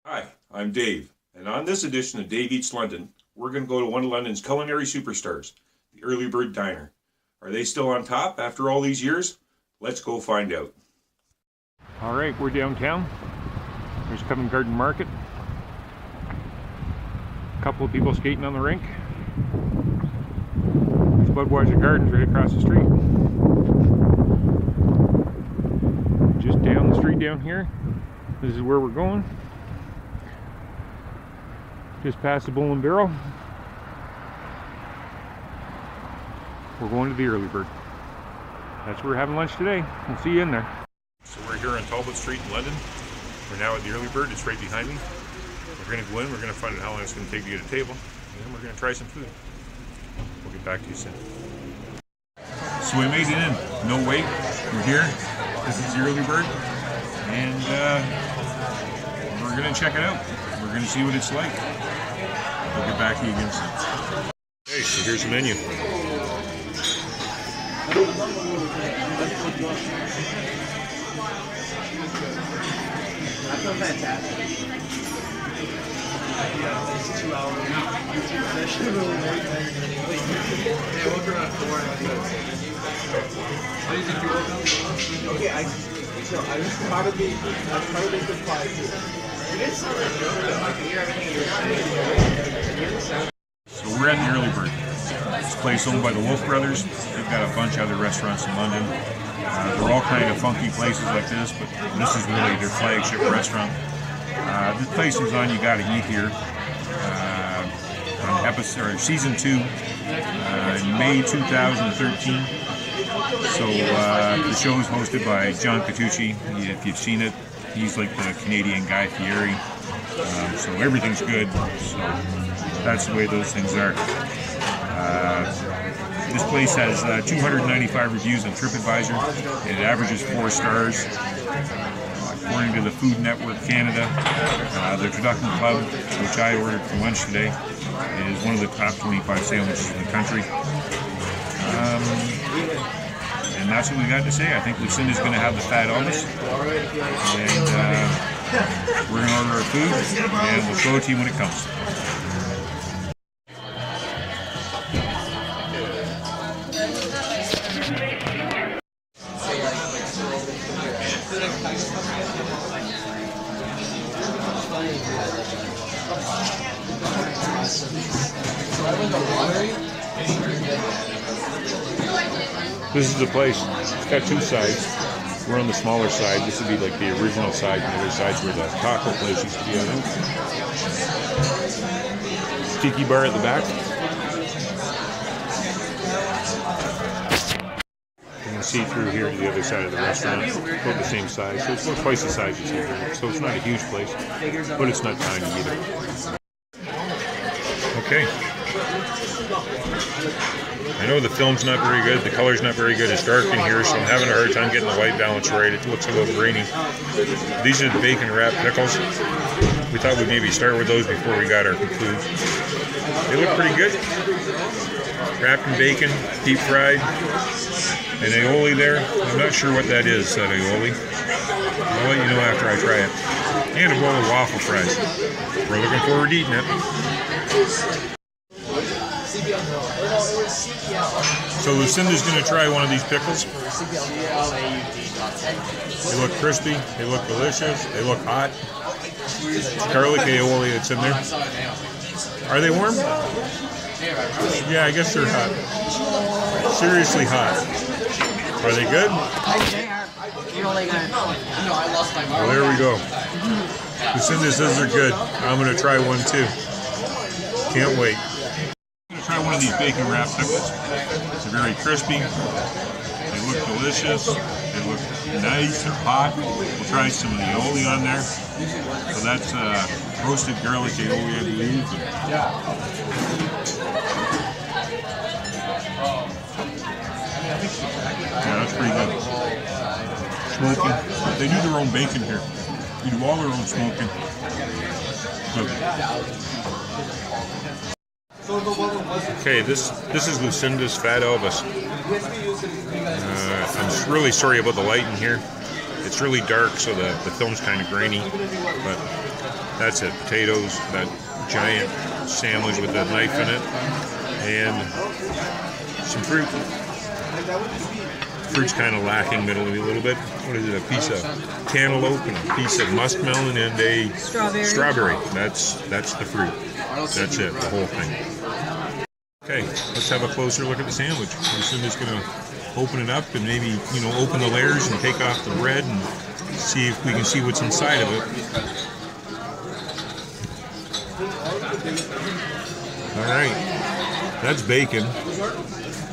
Hi, I'm Dave, and on this edition of Dave Eats London, we're going to go to one of London's culinary superstars, the Early Bird Diner. Are they still on top after all these years? Let's go find out. All right, we're downtown. There's Covent Garden Market. A couple of people skating on the rink. There's Budweiser Gardens right across the street. Just down the street down here. This is where we're going. Just past the Bull and Barrel. We're going to the Early Bird. That's where we're having lunch today. We'll see you in there. So we're here on Talbot Street in London. We're now at the Early Bird. It's right behind me. We're going to go in. We're going to find out how long it's going to take to get a table. And then we're going to try some food. We'll get back to you soon. So we made it in. No wait. We're here. This is the Early Bird. And we're going to check it out. We're going to see what it's like. We'll get back to you again soon. Okay, so here's the menu. I feel fantastic. It's 2 hours. Yeah, woke around 4 How do you think you woke up? Okay, I was probably surprised too. You didn't sound like I can hear everything you were saying. So we're at the Early Bird. It's a place owned by the Wolf Brothers. They've got a bunch of other restaurants in London. They're all kind of funky places like this, but this is really their flagship restaurant. This place was on You Gotta Eat Here on season 2 in May 2013. So the show is hosted by John Catucci. If you've seen it, he's like the Canadian Guy Fieri. So everything's good. So that's the way those things are. This place has 295 reviews on TripAdvisor, and it averages 4 stars. According to the Food Network Canada, the Turducken Club, which I ordered for lunch today, is one of the top 25 sandwiches in the country. And that's what we got to say. I think Lucinda's going to have the fat hummus, and we're going to order our food, and we'll show it to you when it comes. This is the place. It's got 2 sides. We're on the smaller side. This would be like the original side, and the other side's where the taco place used to be on. Tiki bar at the back. You can see through here to the other side of the restaurant. It's about the same size. So it's about twice the size you see here. So it's not a huge place, but it's not tiny either. Okay. I know the film's not very good, the color's not very good, it's dark in here, so I'm having a hard time getting the white balance right. It looks a little grainy. These are the bacon wrapped pickles. We thought we'd maybe start with those before we got our food. They look pretty good. Wrapped in bacon, deep fried. An aioli there. I'm not sure what that is, that aioli. I'll let you know after I try it. And a bowl of waffle fries. We're looking forward to eating it. So Lucinda's going to try one of these pickles. They look crispy, they look delicious, they look hot. Garlic aioli that's in there. Are they warm? Yeah, I guess they're hot. Seriously hot. Are they good? Well, there we go. Lucinda says they're good. I'm going to try one too. Can't wait. Try one of these bacon wrapped pickles. They're very crispy. They look delicious. They look nice. They're hot. We'll try some of the aioli on there. So that's roasted garlic aioli, I believe. Yeah, that's pretty good. Smoky. They do their own bacon here. They do all their own smoking. Good. Okay, this is Lucinda's Fat Elvis. I'm really sorry about the light in here. It's really dark, so the film's kind of grainy, but That's it. Potatoes, that giant sandwich with that knife in it, and some fruit. Fruit's kind of lacking middle a little bit. What is it? A piece of cantaloupe and a piece of muskmelon and a strawberry. That's the fruit. That's it, the whole thing. Okay, let's have a closer look at the sandwich. Lucinda's going to open it up and maybe, open the layers and take off the bread and see if we can see what's inside of it. All right, that's bacon.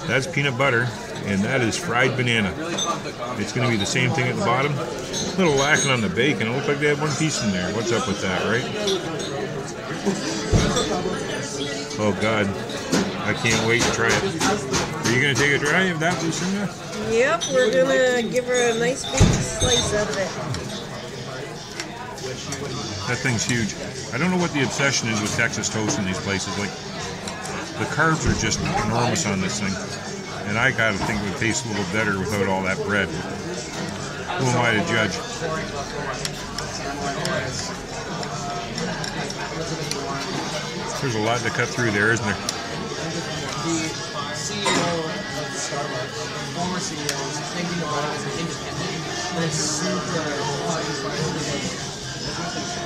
That's peanut butter. And that is fried banana. It's going to be the same thing at the bottom. A little lacking on the bacon. It looked like they had one piece in there. What's up with that, right? Oh, God. I can't wait to try it. Are you going to take a try of that, Lucinda? Yep, we're going to give her a nice big slice of it. That thing's huge. I don't know what the obsession is with Texas toast in these places. Like, the carbs are just enormous on this thing. And I gotta think it would taste a little better without all that bread. Who am I to judge? There's a lot to cut through there, isn't there? The CEO of Starbucks, former CEO, is thinking about it as an independent, but it's super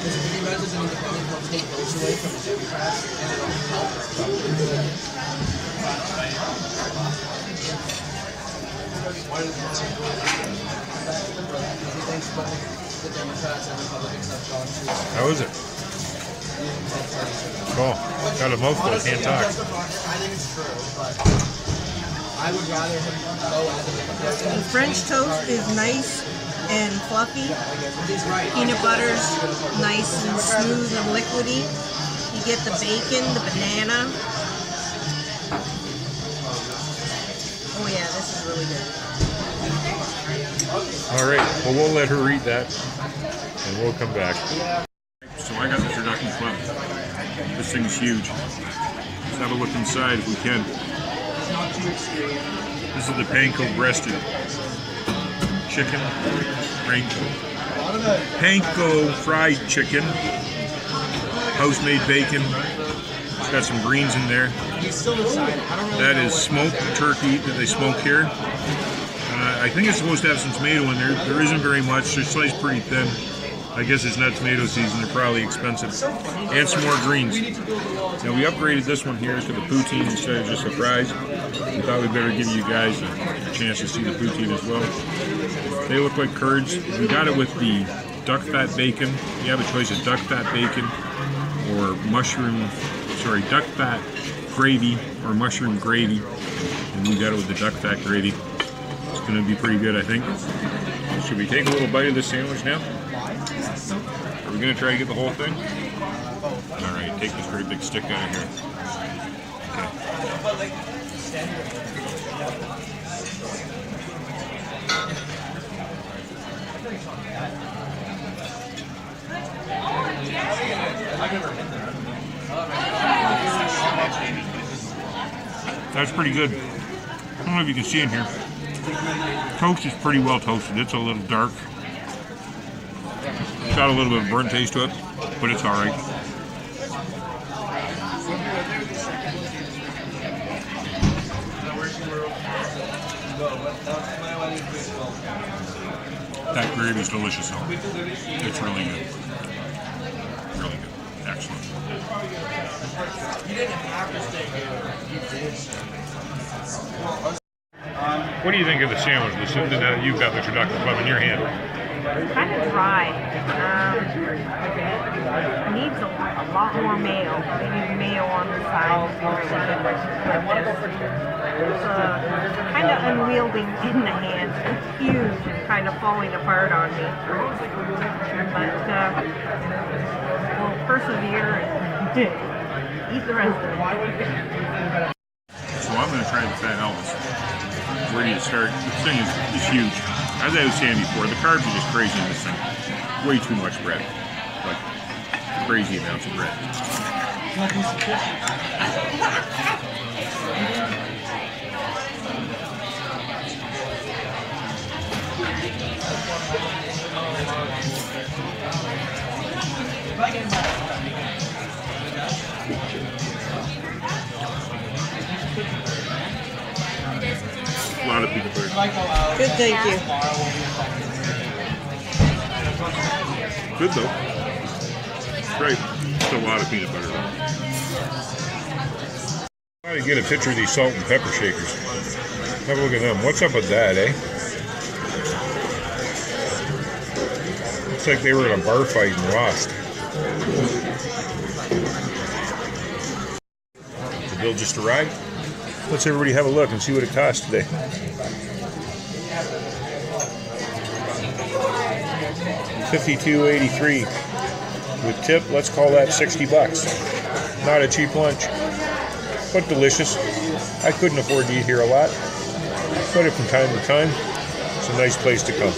because if he runs as an independent, he'll take those away from the Democrats and it'll help. How is it? Oh, got a mouthful, can't talk. I think it's true, but I would rather him go as The French toast is nice and fluffy. Peanut butter's nice and smooth and liquidy. You get the bacon, the banana. Oh yeah, this is really good. All right, well, we'll let her eat that, and we'll come back. So I got the turducken club. This thing's huge. Let's have a look inside if we can. This is the Panko breasted chicken. Panko fried chicken. House-made bacon. It's got some greens in there. That is smoked turkey that they smoke here. I think it's supposed to have some tomato in there. There isn't very much. They're sliced pretty thin. I guess it's not tomato season. They're probably expensive. And some more greens. Now we upgraded this one here to the poutine instead of just the fries. We thought we'd better give you guys a chance to see the poutine as well. They look like curds. We got it with the duck fat bacon. You have a choice of duck fat bacon or duck fat gravy or mushroom gravy. And we got it with the duck fat gravy. It's going to be pretty good, I think. Should we take a little bite of this sandwich now? Are we going to try to get the whole thing? All right, take this very big stick out of here. That's pretty good. I don't know if you can see in here. Toast is pretty well toasted. It's a little dark. It's got a little bit of burnt taste to it, but it's all right. That gravy is delicious, though. It's really good. Really good. Excellent. What do you think of the sandwich? You've got the turducken club in your hand. Kind of dry. Needs a lot more mayo. Maybe mayo on the side. It's kind of unwieldy in the hands. It's huge and kind of falling apart on me. But we'll persevere and eat the rest of it. So I'm going to try the Fat Elvis. Where do you start? This thing is huge. As I was saying before, the carbs are just crazy in this thing. Way too much bread. Like, crazy amounts of bread. A lot of peanut butter. Good, thank you. Good though. Great. Just a lot of peanut butter. Try to get a picture of these salt and pepper shakers. Have a look at them. What's up with that, eh? Looks like they were in a bar fight and lost. The bill just arrived. Let's everybody have a look and see what it cost today. $52.83 with tip. Let's call that $60. Not a cheap lunch, but delicious. I couldn't afford to eat here a lot, but from time to time, it's a nice place to come.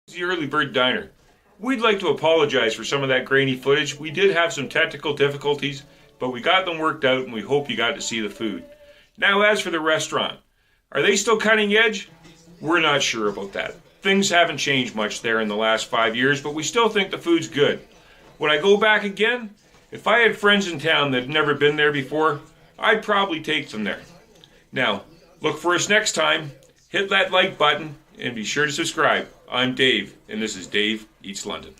It's the Early Bird Diner. We'd like to apologize for some of that grainy footage. We did have some technical difficulties, but we got them worked out and we hope you got to see the food. Now as for the restaurant, are they still cutting edge? We're not sure about that. Things haven't changed much there in the last 5 years, but we still think the food's good. Would I go back again? If I had friends in town that had never been there before, I'd probably take them there. Now, look for us next time. Hit that like button and be sure to subscribe. I'm Dave, and this is Dave Eats London.